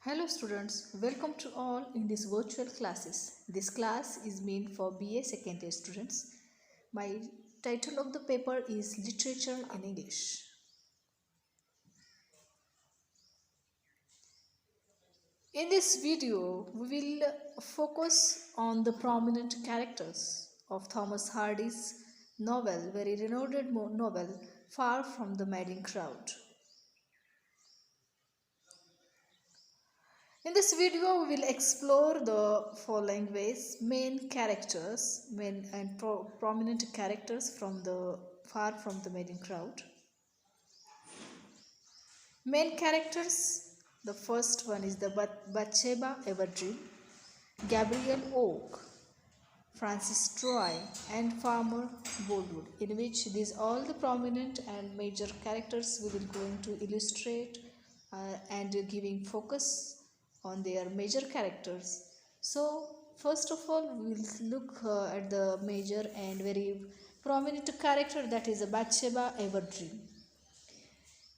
Hello students, welcome to all in this virtual classes. This class is meant for BA second year students. My title of the paper is Literature in English. In this video, we will focus on the prominent characters of Thomas Hardy's novel, very renowned novel, Far from the Madding Crowd. In this video, we will explore the following ways: main and prominent characters from the Far from the Madding Crowd. Main characters, the first one is the Bathsheba Everdeen, Gabriel Oak, Francis Troy, and Farmer Boldwood, in which these all the prominent and major characters we will going to illustrate and giving focus on their major characters. So first of all we will look at the major and very prominent character, that is Bathsheba Everdeen.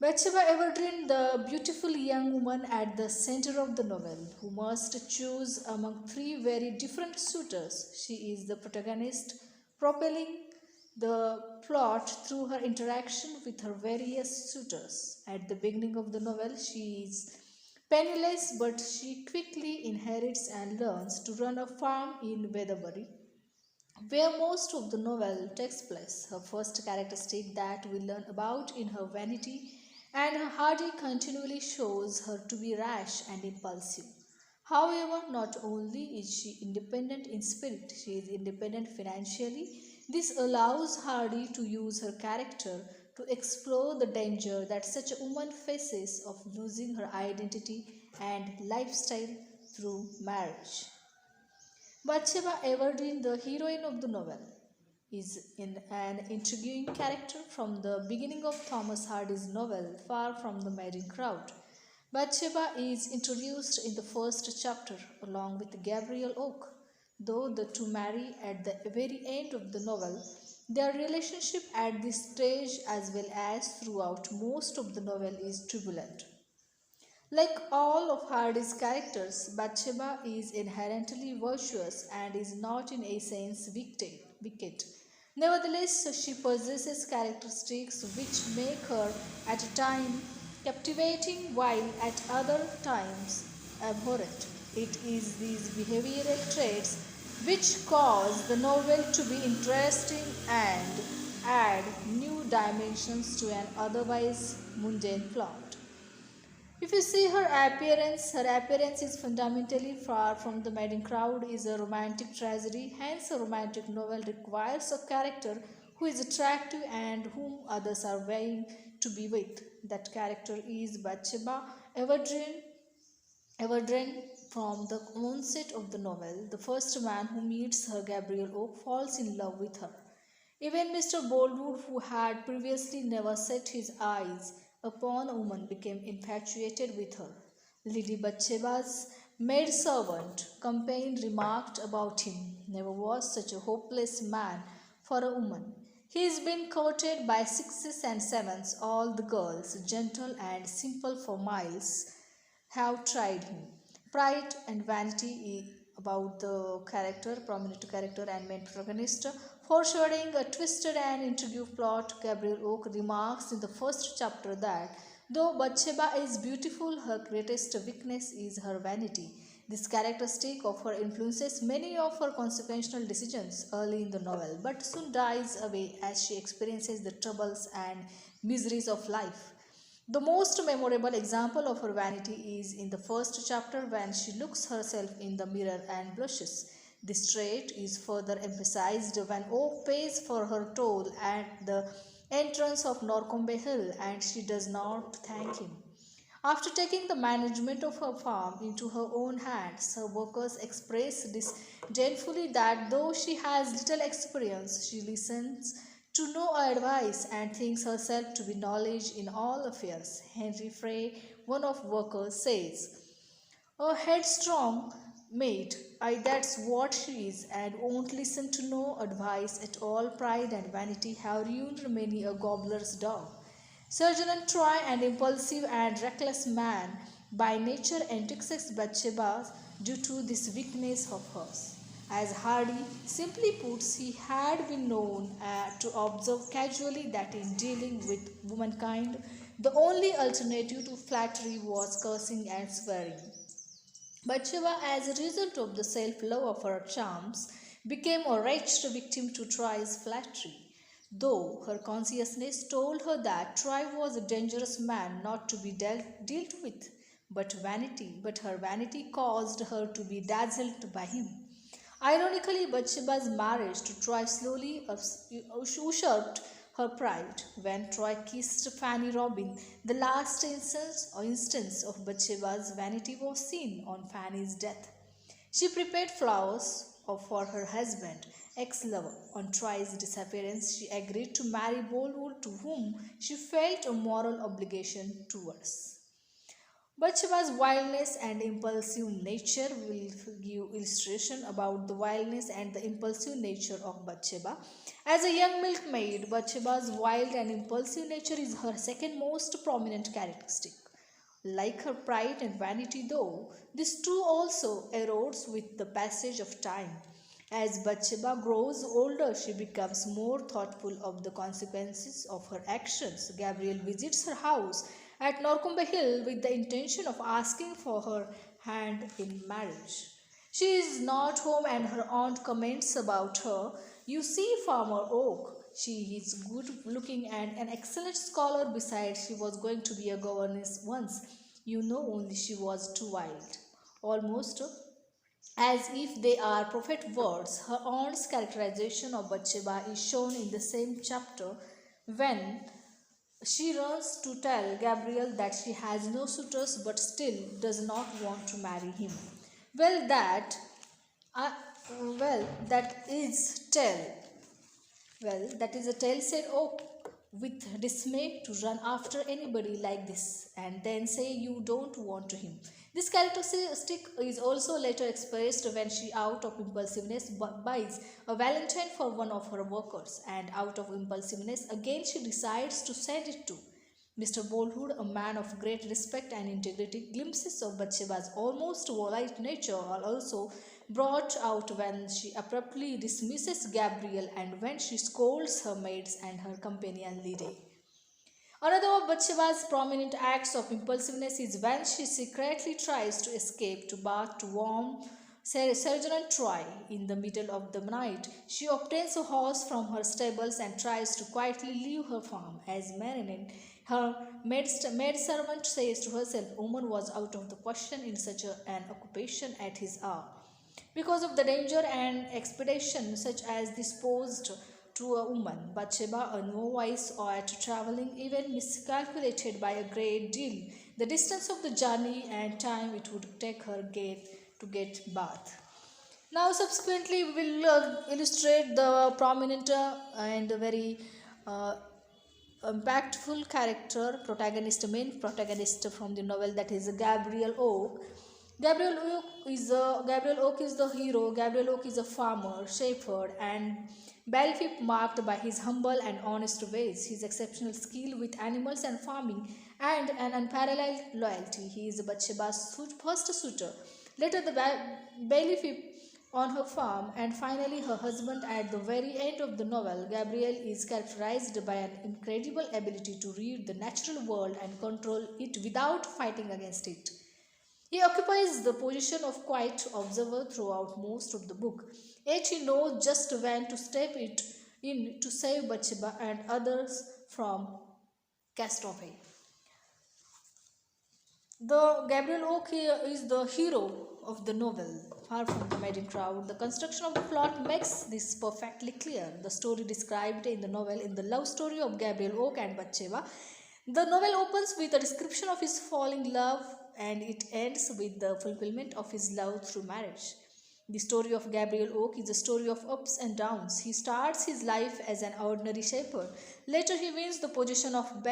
Bathsheba Everdeen, the beautiful young woman at the center of the novel, who must choose among three very different suitors. She is the protagonist, propelling the plot through her interaction with her various suitors. At the beginning of the novel, she is penniless, but she quickly inherits and learns to run a farm in Weatherbury, where most of the novel takes place. Her first characteristic that we learn about in her vanity and her Hardy continually shows her to be rash and impulsive. However, not only is she independent in spirit, she is independent financially. This allows Hardy to use her character to explore the danger that such a woman faces of losing her identity and lifestyle through marriage. Bathsheba Everdeen, the heroine of the novel, is an intriguing character from the beginning of Thomas Hardy's novel Far from the Madding Crowd. Bathsheba is introduced in the first chapter along with Gabriel Oak. Though the two marry at the very end of the novel, their relationship at this stage as well as throughout most of the novel is turbulent. Like all of Hardy's characters, Bathsheba is inherently virtuous and is not in essence wicked. Nevertheless, she possesses characteristics which make her at a time captivating while at other times abhorrent. It is these behavioral traits which cause the novel to be interesting and add new dimensions to an otherwise mundane plot. If you see her appearance is fundamentally Far from the Madding Crowd is a romantic tragedy. Hence, a romantic novel requires a character who is attractive and whom others are vying to be with. That character is Bathsheba Everdeen. Everdeen, from the onset of the novel, the first man who meets her, Gabriel Oak, falls in love with her. Even Mr. Boldwood, who had previously never set his eyes upon a woman, became infatuated with her. Lady Bathsheba's maidservant companion remarked about him, "Never was such a hopeless man for a woman. He's been courted by sixes and sevens, all the girls, gentle and simple for miles, have tried him." Pride and vanity about the character, prominent character and main protagonist. Foreshadowing a twisted and intriguing plot, Gabriel Oak remarks in the first chapter that though Bathsheba is beautiful, her greatest weakness is her vanity. This characteristic of her influences many of her consequential decisions early in the novel, but soon dies away as she experiences the troubles and miseries of life. The most memorable example of her vanity is in the first chapter when she looks herself in the mirror and blushes. This trait is further emphasized when Oak pays for her toll at the entrance of Norcombe Hill and she does not thank him. After taking the management of her farm into her own hands, her workers express disdainfully that though she has little experience, she listens to no advice and thinks herself to be knowledge in all affairs. Henry Frey, one of workers, says, "A headstrong maid, that's what she is, and won't listen to no advice at all. Pride and vanity have ruined many a gobbler's dog." Sir John Troy, an impulsive and reckless man, by nature entixes Bathsheba due to this weakness of hers. As Hardy simply puts, he had been known to observe casually that in dealing with womankind, the only alternative to flattery was cursing and swearing. Bathsheba, as a result of the self love of her charms, became a wretched victim to Troy's flattery. Though her consciousness told her that Troy was a dangerous man not to be dealt with, but her vanity caused her to be dazzled by him. Ironically, Bathsheba's marriage to Troy slowly usurped her pride. When Troy kissed Fanny Robin, the last instance of Bathsheba's vanity was seen on Fanny's death. She prepared flowers for her husband, ex-lover. On Troy's disappearance, she agreed to marry Bolwood, to whom she felt a moral obligation towards. Bathsheba's wildness and impulsive nature will give illustration about the wildness and the impulsive nature of Bathsheba. As a young milkmaid, Bathsheba's wild and impulsive nature is her second most prominent characteristic. Like her pride and vanity, though, this too also erodes with the passage of time. As Bathsheba grows older, she becomes more thoughtful of the consequences of her actions. Gabriel visits her house at Norcombe Hill with the intention of asking for her hand in marriage. She is not home and her aunt comments about her. You see, Farmer Oak, she is good looking and an excellent scholar. Besides, she was going to be a governess once. You know, only she was too wild. Almost as if they are prophet words, her aunt's characterization of Bathsheba is shown in the same chapter when she runs to tell Gabriel that she has no suitors but still does not want to marry him. Well, that uh, that is tell. Well, that is a tale, said Oak with dismay, to run after anybody like this and then say you don't want to him. This characteristic is also later expressed when she, out of impulsiveness, buys a valentine for one of her workers, and out of impulsiveness again she decides to send it to Mr. Bolwood, a man of great respect and integrity. Glimpses of Bathsheba's almost warlike nature are also brought out when she abruptly dismisses Gabriel and when she scolds her maids and her companion Lydie. Another of Bathsheba's prominent acts of impulsiveness is when she secretly tries to escape to Bath to warn Sergeant Troy. In the middle of the night, she obtains a horse from her stables and tries to quietly leave her farm. As Marinette, her maidservant, says to herself, woman was out of the question in such an occupation at his hour. Because of the danger and expedition such as this posed to a woman, Bathsheba, a novice at traveling, even miscalculated by a great deal the distance of the journey and time it would take her to get Bath. Now, subsequently, we will illustrate the prominent and very uh, impactful character, main protagonist from the novel, that is Gabriel Oak. Gabriel Oak is the hero. Gabriel Oak is a farmer, shepherd, and Balfip, marked by his humble and honest ways, his exceptional skill with animals and farming, and an unparalleled loyalty. He is Bathsheba's first suitor. Later, the Balfip on her farm, and finally her husband at the very end of the novel. Gabriel is characterized by an incredible ability to read the natural world and control it without fighting against it. He occupies the position of quiet observer throughout most of the book, yet he knows just when to step it in to save Bathsheba and others from catastrophe. The Gabriel Oak is the hero of the novel, far from the maiden crowd. The construction of the plot makes this perfectly clear. The story described in the novel in the love story of Gabriel Oak and Bathsheba. The novel opens with a description of his falling love and it ends with the fulfillment of his love through marriage. The story of Gabriel Oak is a story of ups and downs. He starts his life as an ordinary shepherd. Later, he wins the position of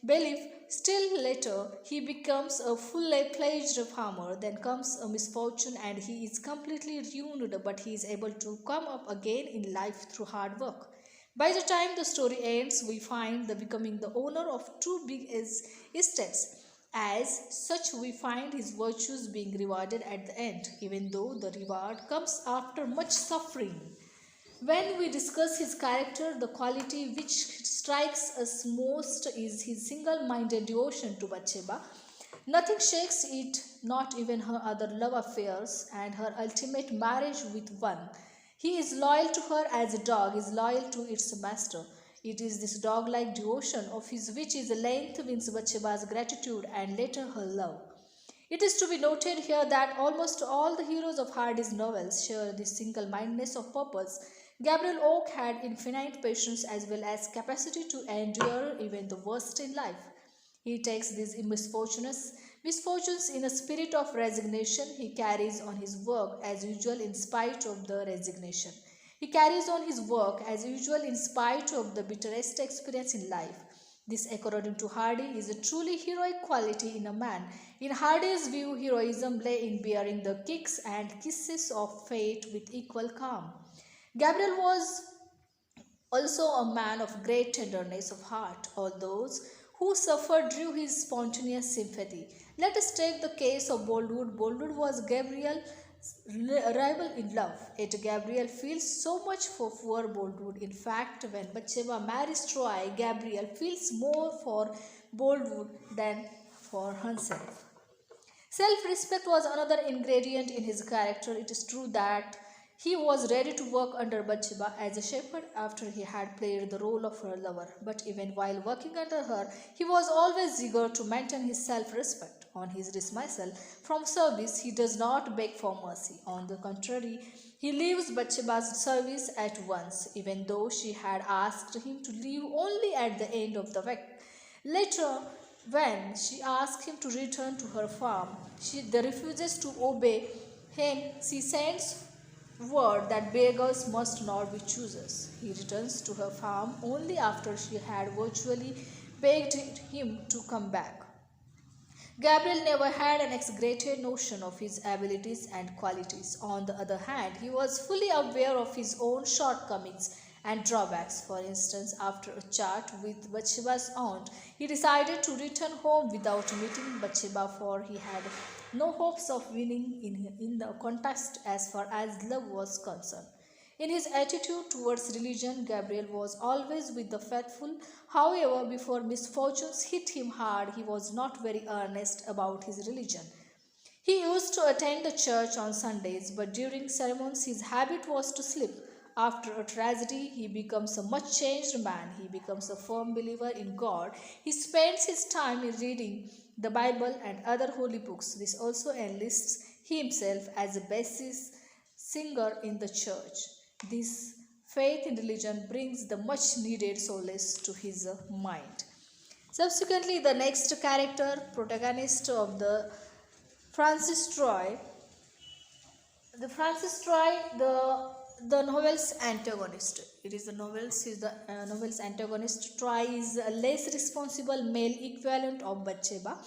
bailiff. Still later, he becomes a full-fledged farmer. Then comes a misfortune and he is completely ruined, but he is able to come up again in life through hard work. By the time the story ends, we find the becoming the owner of two big estates. As such, we find his virtues being rewarded at the end, even though the reward comes after much suffering. When we discuss his character, the quality which strikes us most is his single minded devotion to Bathsheba. Nothing shakes it, not even her other love affairs and her ultimate marriage with one. He is loyal to her as a dog is loyal to its master. It is this dog like devotion of his which is length wins Bathsheba's gratitude and later her love. It is to be noted here that almost all the heroes of Hardy's novels share this single mindedness of purpose. Gabriel Oak had infinite patience as well as capacity to endure even the worst in life. He takes these misfortunes in a spirit of resignation. He carries on his work as usual in spite of the resignation. He carries on his work as usual in spite of the bitterest experience in life. This, according to Hardy, is a truly heroic quality in a man. In Hardy's view, heroism lay in bearing the kicks and kisses of fate with equal calm. Gabriel was also a man of great tenderness of heart. All those who suffered drew his spontaneous sympathy. Let us take the case of Boldwood. Boldwood was Gabriel's rival in love. Yet Gabriel feels so much for poor Boldwood. In fact, when Bathsheba marries Troy, Gabriel feels more for Boldwood than for herself. Self respect was another ingredient in his character. It is true that he was ready to work under Bathsheba as a shepherd after he had played the role of her lover. But even while working under her, he was always eager to maintain his self respect. On his dismissal from service, he does not beg for mercy. On the contrary, he leaves Bathsheba's service at once, even though she had asked him to leave only at the end of the week. Later, when she asks him to return to her farm, she refuses to obey him. She sends word that beggars must not be choosers. He returns to her farm only after she had virtually begged him to come back. Gabriel never had an exaggerated notion of his abilities and qualities. On the other hand, he was fully aware of his own shortcomings and drawbacks. For instance, after a chat with Bathsheba's aunt, he decided to return home without meeting Bathsheba, for he had no hopes of winning in the contest as far as love was concerned. In his attitude towards religion, Gabriel was always with the faithful. However, before misfortunes hit him hard, he was not very earnest about his religion. He used to attend the church on Sundays, but during sermons his habit was to sleep. After a tragedy, he becomes a much changed man. He becomes a firm believer in God. He spends his time in reading the Bible and other holy books. This also enlists himself as a basis singer in the church. This faith in religion brings the much needed solace to his mind. Subsequently, the next character, protagonist of the Francis Troy, the novel's antagonist. It is the novel's novel's antagonist. Troy is a less responsible male equivalent of Bathsheba.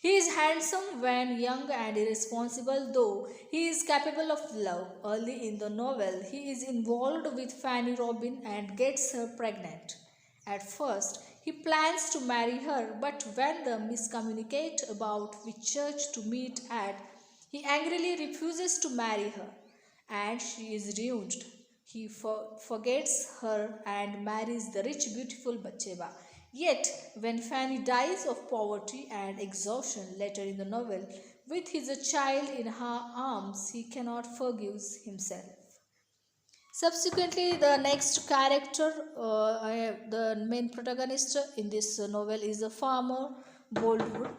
He is handsome when young and irresponsible, though he is capable of love. Early in the novel, he is involved with Fanny Robin and gets her pregnant. At first, he plans to marry her, but when they miscommunicate about which church to meet at, he angrily refuses to marry her, and she is ruined. He forgets her and marries the rich, beautiful Bathsheba. Yet, when Fanny dies of poverty and exhaustion later in the novel, with his child in her arms, he cannot forgive himself. Subsequently, the next character, the main protagonist in this novel is the farmer Boldwood,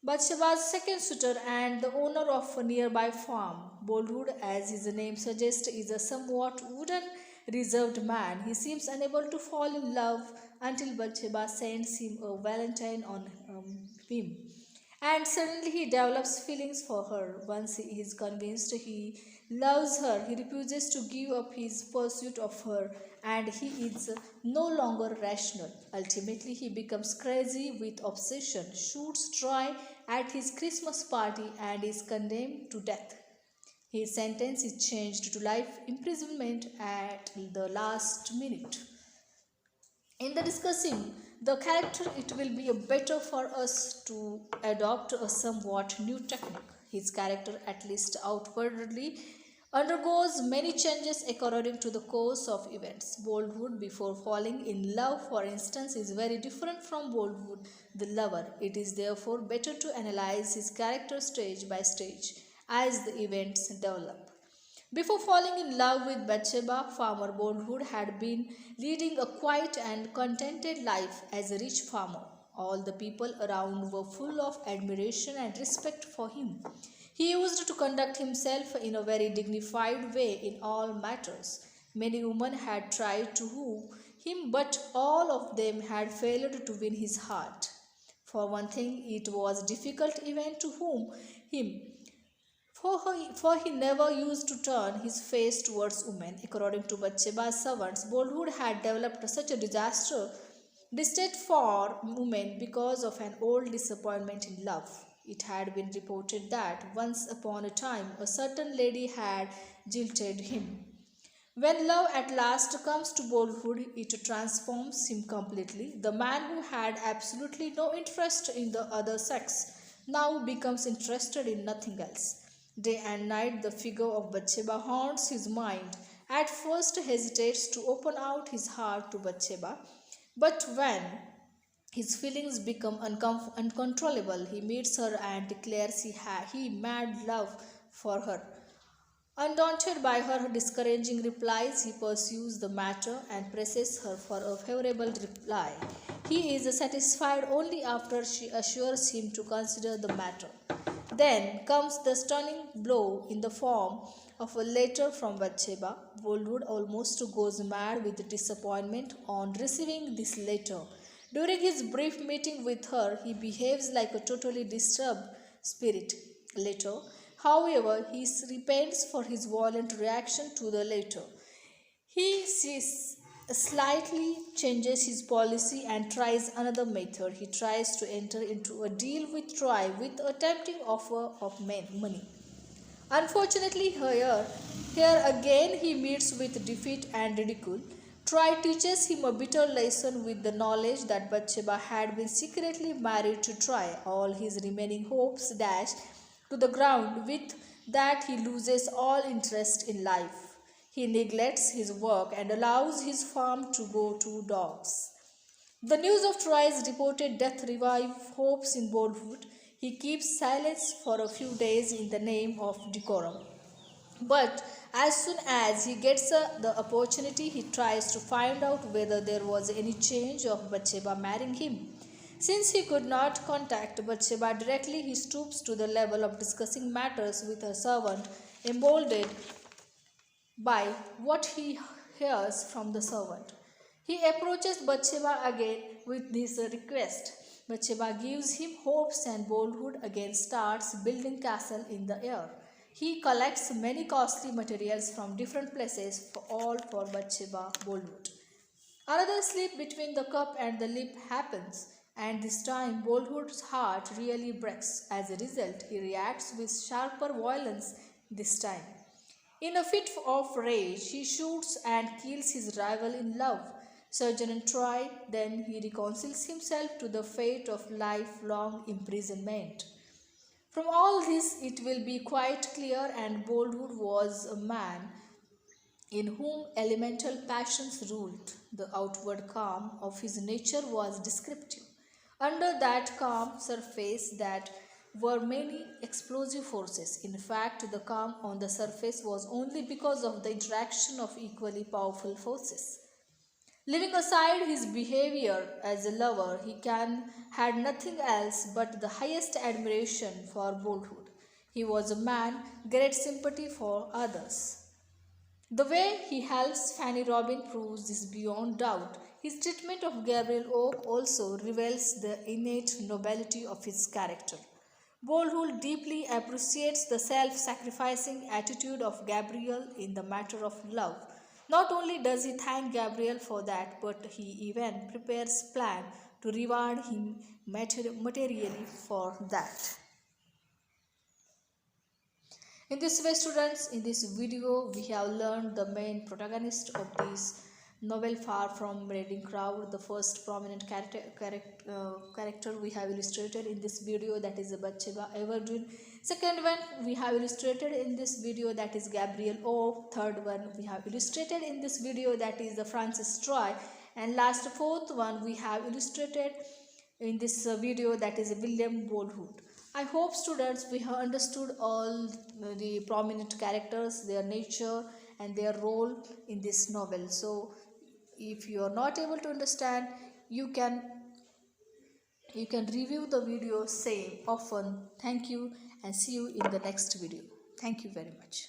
Bathsheba's second suitor and the owner of a nearby farm. Boldwood, as his name suggests, is a somewhat wooden, reserved man. He seems unable to fall in love until Bathsheba sends him a valentine on him. And suddenly he develops feelings for her. Once he is convinced he loves her, he refuses to give up his pursuit of her, and he is no longer rational. Ultimately, he becomes crazy with obsession, shoots Troy at his Christmas party, and is condemned to death. His sentence is changed to life imprisonment at the last minute. In the discussing the character, it will be a better for us to adopt a somewhat new technique. His character, at least outwardly, undergoes many changes according to the course of events. Boldwood before falling in love, for instance, is very different from Boldwood the lover. It is therefore better to analyze his character stage by stage as the events develop. Before falling in love with Bathsheba, Farmer Boldwood had been leading a quiet and contented life as a rich farmer. All the people around were full of admiration and respect for him. He used to conduct himself in a very dignified way in all matters. Many women had tried to woo him, but all of them had failed to win his heart. For one thing, it was difficult even to whom him, for he never used to turn his face towards women. According to Bathsheba's servants, Boldwood had developed such a distaste for women because of an old disappointment in love. It had been reported that once upon a time a certain lady had jilted him. When love at last comes to Boldwood, it transforms him completely. The man who had absolutely no interest in the other sex now becomes interested in nothing else. Day and night, the figure of Bathsheba haunts his mind. At first, hesitates to open out his heart to Bathsheba, but when his feelings become uncontrollable, he meets her and declares he mad love for her. Undaunted by her discouraging replies, he pursues the matter and presses her for a favorable reply. He is satisfied only after she assures him to consider the matter. Then comes the stunning blow in the form of a letter from Bathsheba. Boldwood almost goes mad with disappointment on receiving this letter. During his brief meeting with her, he behaves like a totally disturbed spirit. Later, however, he repents for his violent reaction to the letter. He slightly changes his policy and tries another method. He tries to enter into a deal with Troy with a tempting offer of money. Unfortunately, here again he meets with defeat and ridicule. Troy teaches him a bitter lesson with the knowledge that Bathsheba had been secretly married to Troy. All his remaining hopes dash to the ground. With that, he loses all interest in life. He neglects his work and allows his farm to go to dogs. The news of Troy's reported death revives hopes in Boldwood. He keeps silence for a few days in the name of decorum. But as soon as he gets the opportunity, he tries to find out whether there was any change of Bathsheba marrying him. Since he could not contact Bathsheba directly, he stoops to the level of discussing matters with her servant, emboldened by what he hears from the servant. He approaches Bathsheba again with this request. Bathsheba gives him hopes and Boldwood again starts building castle in the air. He collects many costly materials from different places, all for Bathsheba Boldwood. Another slip between the cup and the lip happens, and this time Boldwood's heart really breaks. As a result, he reacts with sharper violence this time. In a fit of rage, he shoots and kills his rival in love, Sir John Troy. Then he reconciles himself to the fate of lifelong imprisonment. From all this, it will be quite clear, and Boldwood was a man in whom elemental passions ruled. The outward calm of his nature was descriptive. Under that calm surface that were many explosive forces. In fact, the calm on the surface was only because of the interaction of equally powerful forces. Leaving aside his behavior as a lover, he had nothing else but the highest admiration for Boldwood. He was a man great sympathy for others. The way he helps Fanny Robin proves this beyond doubt. His treatment of Gabriel Oak also reveals the innate nobility of his character. Boldwood deeply appreciates the self-sacrificing attitude of Gabriel in the matter of love. Not only does he thank Gabriel for that, but he even prepares a plan to reward him materially for that. In this way, students, in this video, we have learned the main protagonist of this novel Far from Madding Crowd, the first prominent character we have illustrated in this video, that is Bathsheba Evergreen. Second one we have illustrated in this video, that is Gabriel Oak. Third one we have illustrated in this video, that is the Francis Troy. And last fourth one we have illustrated in this video, that is William Boldwood. I hope students we have understood all the prominent characters, their nature and their role in this novel. So if you are not able to understand, you can review the video same often. Thank you and see you in the next video. Thank you very much.